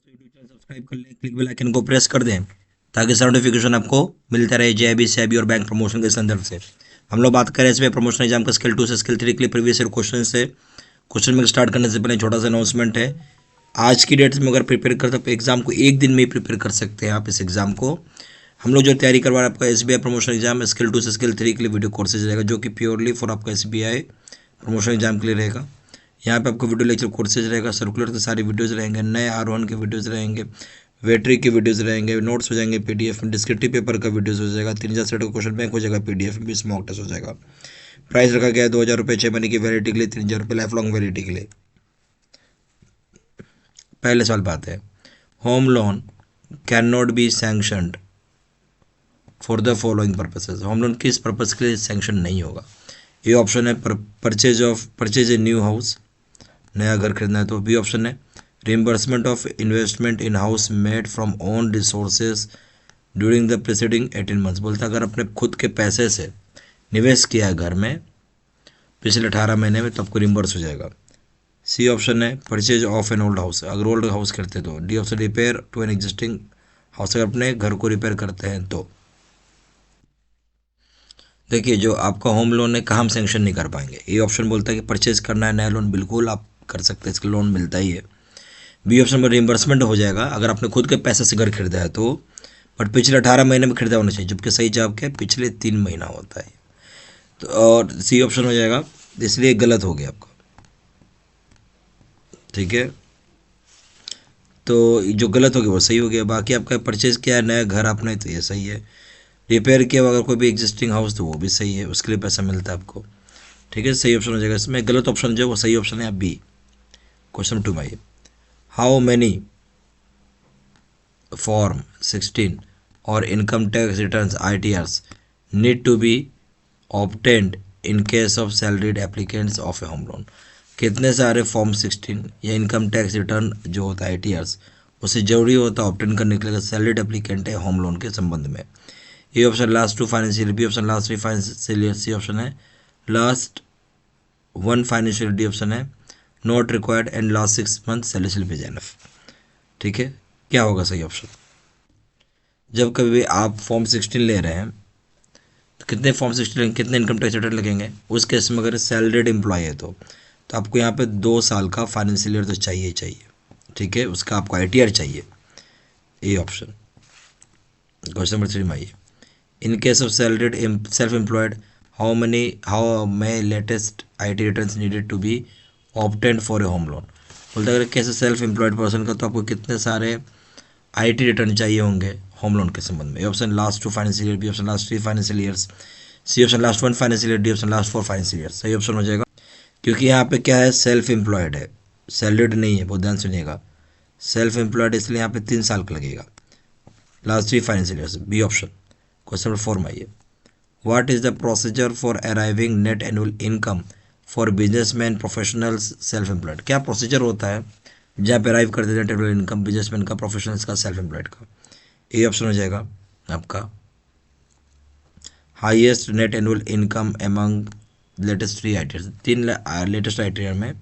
दोस्तों YouTube channel subscribe कर लें, क्लिक बेल आइकन को प्रेस कर दें ताकि सारा नोटिफिकेशन आपको मिलता रहे जेआईबी सेबी और बैंक प्रमोशन के संदर्भ से। हम लोग बात करें इसमें प्रमोशन एग्जाम का स्किल 2 से स्किल 3 के लिए प्रीवियस ईयर क्वेश्चन से। क्वेश्चन में स्टार्ट करने से पहले छोटा सा अनाउंसमेंट है। आज की डेट में अगर प्रिपेयर कर सकते एग्जाम को एक दिन में ही प्रिपेयर कर सकते हैं आप इस एग्जाम को। हम लोग जो तैयारी करवा रहे हैं आपका एसबीआई प्रमोशन एग्जाम स्किल 2 से स्किल 3 के लिए वीडियो कोर्सेज रहेगा जो कि प्योरली फॉर आपका एसबीआई प्रमोशन एग्जाम के लिए रहेगा। यहाँ पे आपको वीडियो लेक्चर कोर्सेज रहेगा, सर्कुलर के सारी वीडियोस रहेंगे, नए आरोहण के वीडियोस रहेंगे, वेटरी के वीडियोस रहेंगे, नोट्स हो जाएंगे पीडीएफ में, डिस्क्रिप्टिव पेपर का वीडियोस हो जाएगा, 3000 सेट का क्वेश्चन बैंक हो जाएगा पीडीएफ में, स्मॉक टेस्ट हो जाएगा। प्राइस रखा गया है 2000 रुपये 6 महीने की वैलिडिटी के लिए, 3000 रुपये लाइफ लॉन्ग वैलिडिटी के लिए। पहले सवाल बात है, home loan can not be sanctioned for the following purposes. Home loan किस पर्पज के लिए सैंक्शन नहीं होगा? ये ऑप्शन है परचेज ए न्यू हाउस, नया घर खरीदना है तो। बी ऑप्शन है reimbursement of investment in house made from own resources during the preceding 18 months. बोलता है अगर अपने खुद के पैसे से निवेश किया है घर में पिछले 18 महीने में तो आपको रिम्बर्स हो जाएगा। सी ऑप्शन है purchase of an old house, अगर ओल्ड हाउस करते तो। D option repair to an existing house, अगर अपने घर को रिपेयर करते हैं तो। देखिए जो आपका होम लोन है कहाँ हम सेंक्शन नहीं कर पाएंगे। ए ऑप्शन बोलता है कि परचेज करना है नया लोन, बिल्कुल आप कर सकते हैं, इसका लोन मिलता ही है। बी ऑप्शन में रिइंबर्समेंट हो जाएगा अगर आपने खुद के पैसे से घर खरीदा है तो, बट पिछले 18 महीने में खरीदा होना चाहिए, जबकि सही जवाब क्या है पिछले 3 महीना होता है। तो और सी ऑप्शन हो जाएगा, इसलिए गलत हो गया आपका, ठीक है। तो जो गलत हो गया वो सही हो गया। बाकी आपका परचेज किया है नया घर आपने तो ये सही है। रिपेयर किया अगर कोई भी एग्जिस्टिंग हाउस तो वो भी सही है, उसके लिए पैसा मिलता है आपको, ठीक है। सही ऑप्शन हो जाएगा इसमें। गलत ऑप्शन जो वो सही ऑप्शन है बी, क्वेश्चन 2 में। हाउ मैनी फॉर्म 16 और income tax returns ITRs need to be obtained in case of salaried applicants of a home loan. कितने सारे फॉर्म 16 या इनकम टैक्स रिटर्न जो होता है ITRs उसे जरूरी होता है ऑब्टेन करने के लिए सैलरीड एप्लीकेंट है होम लोन के संबंध में। ये option last 2 financial, B option last 3 financial, C option है लास्ट 1 फाइनेंशियल, डी ऑप्शन है not required and last 6 month salary slip is enough. ठीक है, क्या होगा सही ऑप्शन? जब कभी भी आप फॉर्म 16 ले रहे हैं तो कितने फॉर्म 16 लगेंगे, कितने इनकम टैक्स रिटर्न लगेंगे? उस केस में अगर सैलरीड एम्प्लॉय है तो आपको यहाँ पे 2 साल का फाइनेंशियल ईयर तो चाहिए ही चाहिए, ठीक है। उसका आपको ITR चाहिए, ए ऑप्शन। क्वेश्चन नंबर 3 में आइए, in case of salaried self employed how may latest IT returns needed to be obtained for a home loan. बोलते अगर कैसे सेल्फ एम्प्लॉयड पर्सन का तो आपको कितने सारे IT रिटर्न चाहिए होंगे होम लोन के संबंध में। A option last 2 financial year, B option last 3 financial years, C option last 1 financial year, D option last 4 financial year. सही ऑप्शन हो जाएगा, क्योंकि यहाँ पे क्या है सेल्फ एम्प्लॉयड है, सैलरीड नहीं है, बहुत ध्यान सुनिएगा। सेल्फ एम्प्लॉयड इसलिए यहाँ पे 3 साल का लगेगा, last 3 financial years, B option. Question number 4 में आइए, what is the procedure for arriving net annual income for businessman professionals self employed. क्या प्रोसीजर होता है जहाँ पे अराइव करते हैं नेट एनुअल इनकम बिजनेसमैन का, प्रोफेशनल्स का, सेल्फ एम्प्लॉयड का? ए ऑप्शन हो जाएगा आपका highest net annual income among latest 3 ITR, 3 latest ITR में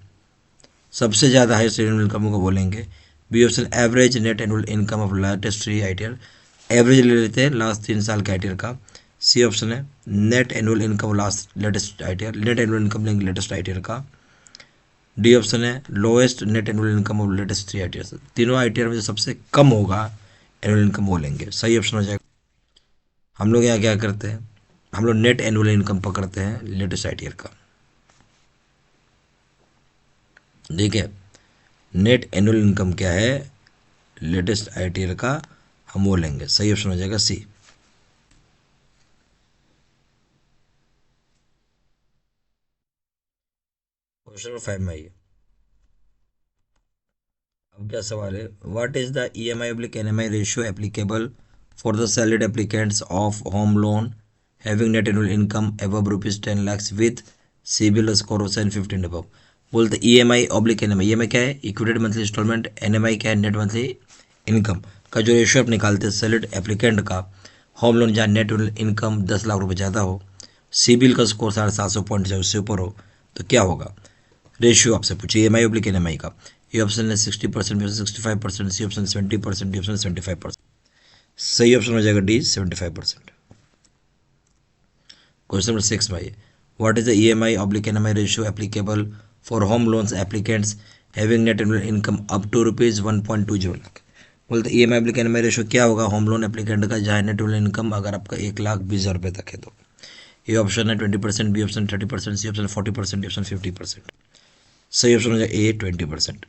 सबसे ज़्यादा हाईएस्ट एनुअल इनकम को बोलेंगे। B option average net annual income of latest 3 ITR, average ले लेते हैं लास्ट 3 साल के ITR का। सी ऑप्शन है net annual income last latest ITR, net annual income लेंगे लेटेस्ट ITR का। डी ऑप्शन है lowest net annual income of latest 3 ITR, तीनों ITR में जो सबसे कम होगा एनुअल इनकम वो लेंगे। सही ऑप्शन हो जाएगा। हम लोग यहाँ क्या करते हैं, हम लोग नेट एनुअल इनकम पकड़ते हैं लेटेस्ट ITR का, ठीक है। नेट एनुअल इनकम क्या है लेटेस्ट ITR का, हम वो लेंगे। सही ऑप्शन हो जाएगा सी। क्वेश्चन नंबर 5 में आइए, अब क्या सवाल है, what is the EMI/NMI ratio applicable for the salaried applicants of home loan having net annual income above ₹10 lakhs with CIBIL score of 750 above। बोलते EMI/NMI, EMI क्या है इक्विटेड मंथली इंस्टॉलमेंट, NMI क्या है नेट मंथली इनकम का जो ratio आप निकालते हैं सैलरीड एप्लीकेंट का होम लोन जहाँ नेट इनकम 10 लाख रुपए ज़्यादा हो, सिबिल का स्कोर 750 पॉइंट से उससे ऊपर हो, तो क्या होगा रेशियो? आपसे पूछिए EMI/NMI का। ए ऑप्शन है 60%, B option 65%, C option 70%, D option 75%। सही ऑप्शन हो जाएगा डी 75%। क्वेश्चन नंबर 6 में आइए, what is the EMI oblique NMI ratio applicable for home loans applicants having net income up to ₹1.20 lakh. बोलते EMI ऑब्लिक NMI रेशियो क्या होगा home loan applicant का जहाँ नेट इनकम अगर आपका 1,20,000 रुपये तक है तो। ए ऑप्शन है 20%, B option 30%, C option 40%, D option 50%। सही ऑप्शन हो जाएगा ए 20%।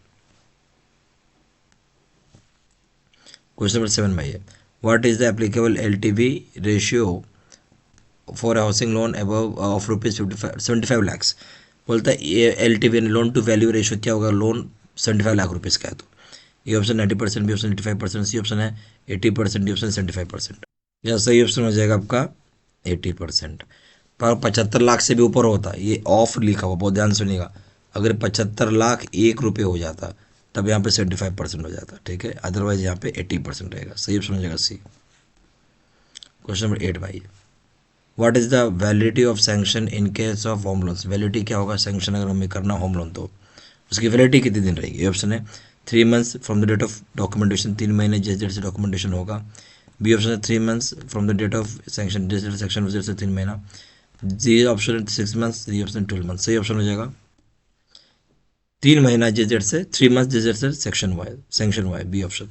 क्वेश्चन नंबर 7 में आइए, what is the applicable LTV ratio for housing loan above of ₹75 lakhs। बोलता है LTV loan to value ratio क्या होगा लोन 75 लाख रुपीज़ का है तो। ये option 90%, B option 85%, C option है 80%, डी ऑप्शन 75%। या सही ऑप्शन हो जाएगा आपका 80%। पर 75 लाख से भी ऊपर होता, ये ऑफ लिखा हुआ, बहुत ध्यान सुनिएगा। अगर 75 लाख 1 रुपये हो जाता तब यहाँ पे 75% हो जाता, ठीक है। अदरवाइज यहाँ पे 80% रहेगा। सही ऑप्शन हो जाएगा सी। क्वेश्चन नंबर 8 भाई, what is the validity of sanction in case of home loans. Validity क्या होगा सैंक्शन अगर हमें करना होम लोन तो उसकी वैलिडिटी कितने दिन रहेगी। ये ऑप्शन है 3 months from the date of documentation, 3 महीने जिस डेट से डॉक्यूमेंटेशन होगा। बी ऑप्शन है 3 months from the date of sanction, जिस डेट सेक्शन उस डेट से 3 महीना। जी ऑप्शन है 6 मंथ्स, डी ऑप्शन 12 मंथ। सही ऑप्शन हो जाएगा 3 महीना जिस डेट से, 3 मंथ जिस डेट से सैंक्शन हुआ है, बी ऑप्शन।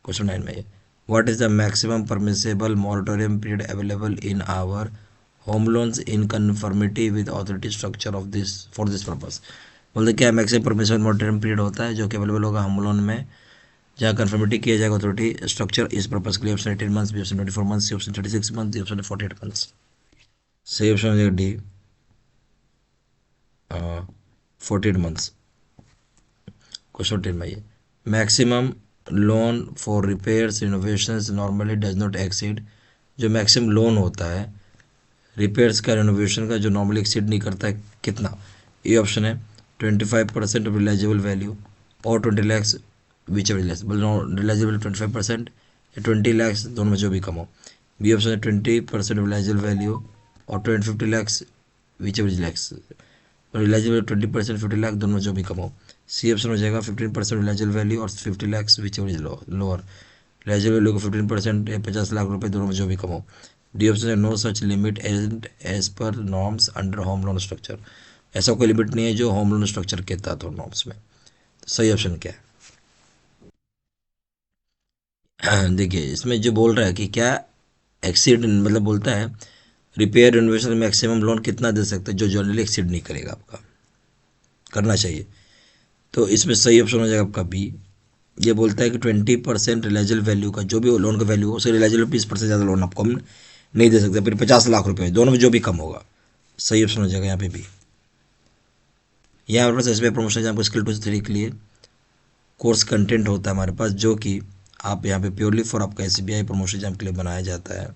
क्वेश्चन 9 में what is the maximum permissible moratorium period available in our home loans in conformity with authority structure of this for this purpose. बोलते क्या मैक्सिमम परमिसेबल मॉरेटोरियम पीरियड होता है जो कि अवेलेबल होगा होम लोन में जहाँ कन्फर्मिटी किया जाएगा अथॉरिटी स्ट्रक्चर इस पर्पस के लिए। Option 18 months, B option 24 months, C option 36 months, D option 48 months. सही ऑप्शन हो जाएगा डी 48 मंथ्स। क्वेश्चन 10 में ये maximum loan for repairs renovations normally does not exceed. जो मैक्सिमम लोन होता है रिपेयर्स का रिनोवेशन का जो नॉर्मली एक्सीड नहीं करता है कितना। ये ऑप्शन है 25% ऑफ रिलाइजेबल वैल्यू और 20 lakhs विच रिलाइजेबल 25% या 20 lakhs दोनों में जो भी कम हो। बी ऑप्शन है 20% ऑफ रिलाइजेबल वैल्यू और 50 lakhs विच लैक्स रिलाइजेबल 20%, 50 लाख दोनों में जो भी कम हो। सी ऑप्शन हो जाएगा 15% रिलाइजेबल वैल्यू और 50 lakhs विच लोअर। रिलाइजेबल वैल्यू को 15% या 50 लाख रुपए दोनों में जो भी कम हो। डी ऑप्शन है no such limit as per norms under home loan structure. ऐसा कोई लिमिट नहीं है जो होम लोन स्ट्रक्चर के तहत हो नॉर्म्स में। तो सही ऑप्शन क्या है देखिए इसमें जो बोल रहा है कि क्या एक्सीड मतलब बोलता है रिपेयर रिनोवेशन मैक्सिमम लोन कितना दे सकते हैं जो जनरली एक्सीड नहीं करेगा आपका करना चाहिए। तो इसमें सही ऑप्शन हो जाएगा आपका बी। ये बोलता है कि 20% रिलाइजेबल वैल्यू का जो भी लोन का वैल्यू हो उससे रिलाइजेबल 20% ज़्यादा लोन आपको हम नहीं दे सकते, फिर 50 लाख रुपए दोनों में जो भी कम होगा। सही ऑप्शन हो जाएगा यहाँ पे भी। यहाँ हमारे पास SBI प्रमोशन आपको स्किल 2 से 3 के लिए कोर्स कंटेंट होता है हमारे पास जो कि आप यहाँ पे प्योरली फॉर आपका SBI प्रमोशन एग्जाम के लिए बनाया जाता है,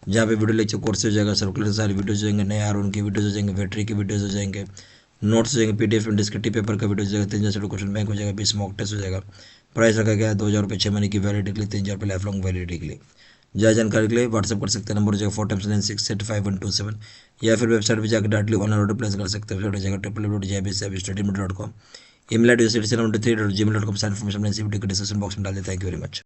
जहाँ पे वीडियो लेक्चर कोर्स हो जाएगा, सर्कुलर सारी वीडियोज हो जाएंगे, नए आर उनकी वीडियोज हो जाएंगे, वेटरी की वीडियोज हो जाएंगे, नोट्स हो जाएंगे, PDF में डिस्क्रिप्टिव पेपर का वीडियो हो जाएगा, 3,000 क्वेश्चन बैंक हो जाएगा, 20 मॉक टेस्ट हो जाएगा। प्राइस रखा गया है 2,000 रुपये 6 महीने की वैलिडिटी के लिए, 3,000 रुपये लाइफ लॉन्ग वैलिडिटी के लिए। ज़्यादा जानकारी के लिए व्हाट्सअप कर सकते हैं, नंबर हो जाएगा 4x9685 या फिर वेबसाइट पर जाकर डायरेक्टली ऑनलाइन ऑर्डर प्लेस कर सकते हैं। वेबसाइट हो जाएगा www.jbstudy.com। email address citizen93@gmail.com। सारी इन्फॉर्मेशन मैंने इसी वीडियो के डिस्क्रिप्शन बॉक्स में डाल देता है। Thank you very much.